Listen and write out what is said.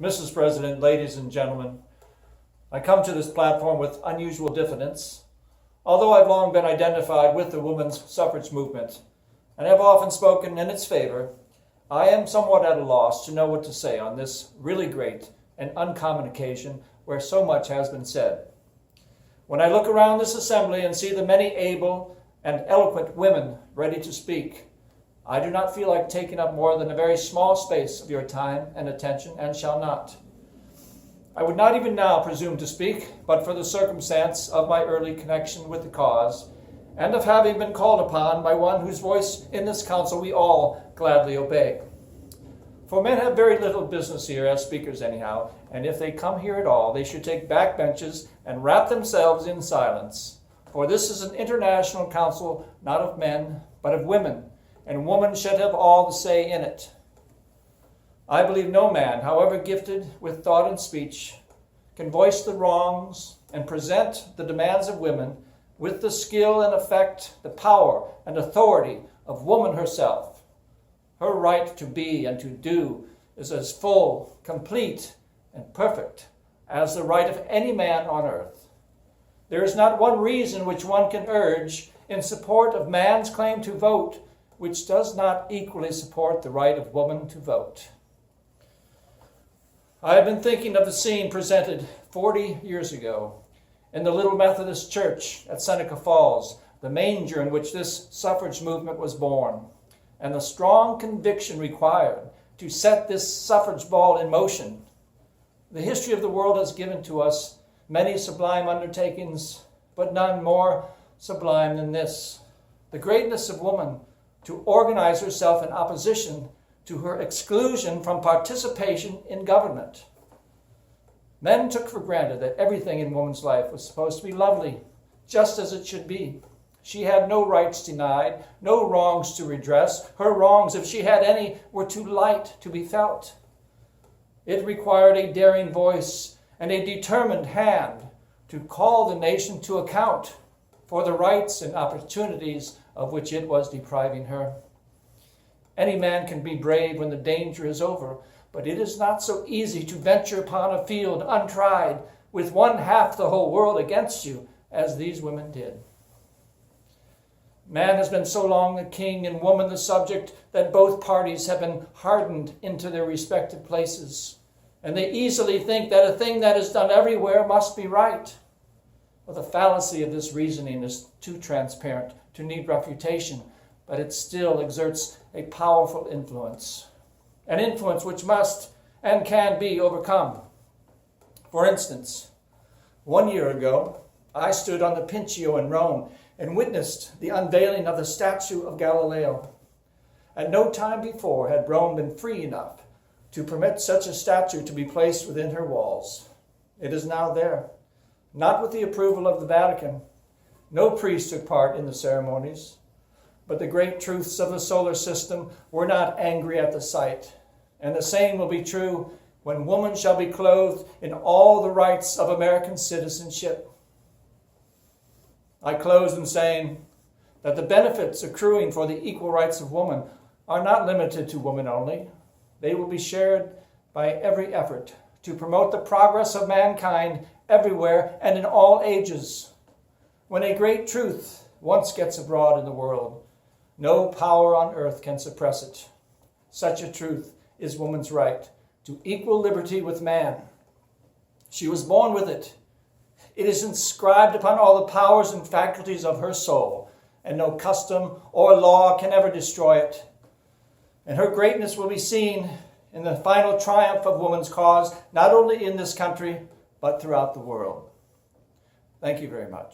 Mrs. President, ladies and gentlemen, I come to this platform with unusual diffidence. Although I've long been identified with the women's suffrage movement and have often spoken in its favor, I am somewhat at a loss to know what to say on this really great and uncommon occasion where so much has been said. When I look around this assembly and see the many able and eloquent women ready to speak, I do not feel like taking up more than a very small space of your time and attention, and shall not. I would not even now presume to speak, but for the circumstance of my early connection with the cause, and of having been called upon by one whose voice in this council we all gladly obey. For men have very little business here as speakers anyhow, and if they come here at all, they should take back benches and wrap themselves in silence. For this is an international council, not of men, but of women, and woman should have all the say in it. I believe no man, however gifted with thought and speech, can voice the wrongs and present the demands of women with the skill and effect, the power and authority of woman herself. Her right to be and to do is as full, complete, and perfect as the right of any man on earth. There is not one reason which one can urge in support of man's claim to vote which does not equally support the right of woman to vote. I have been thinking of the scene presented 40 years ago in the little Methodist church at Seneca Falls, the manger in which this suffrage movement was born, and the strong conviction required to set this suffrage ball in motion. The history of the world has given to us many sublime undertakings, but none more sublime than this: the greatness of woman to organize herself in opposition to her exclusion from participation in government. Men took for granted that everything in woman's life was supposed to be lovely, just as it should be. She had no rights denied, no wrongs to redress. Her wrongs, if she had any, were too light to be felt. It required a daring voice and a determined hand to call the nation to account for the rights and opportunities of which it was depriving her. Any man can be brave when the danger is over, but it is not so easy to venture upon a field untried with one half the whole world against you, as these women did. Man has been so long the king and woman the subject that both parties have been hardened into their respective places, and they easily think that a thing that is done everywhere must be right. Well, the fallacy of this reasoning is too transparent to need refutation, but it still exerts a powerful influence, an influence which must and can be overcome. For instance, 1 year ago, I stood on the Pincio in Rome and witnessed the unveiling of the statue of Galileo. At no time before had Rome been free enough to permit such a statue to be placed within her walls. It is now there, not with the approval of the Vatican. No priest took part in the ceremonies, but the great truths of the solar system were not angry at the sight. And the same will be true when woman shall be clothed in all the rights of American citizenship. I close in saying that the benefits accruing for the equal rights of woman are not limited to women only. They will be shared by every effort to promote the progress of mankind everywhere and in all ages. When a great truth once gets abroad in the world, no power on earth can suppress it. Such a truth is woman's right to equal liberty with man. She was born with it. It is inscribed upon all the powers and faculties of her soul, and no custom or law can ever destroy it. And her greatness will be seen in the final triumph of woman's cause, not only in this country, but throughout the world. Thank you very much.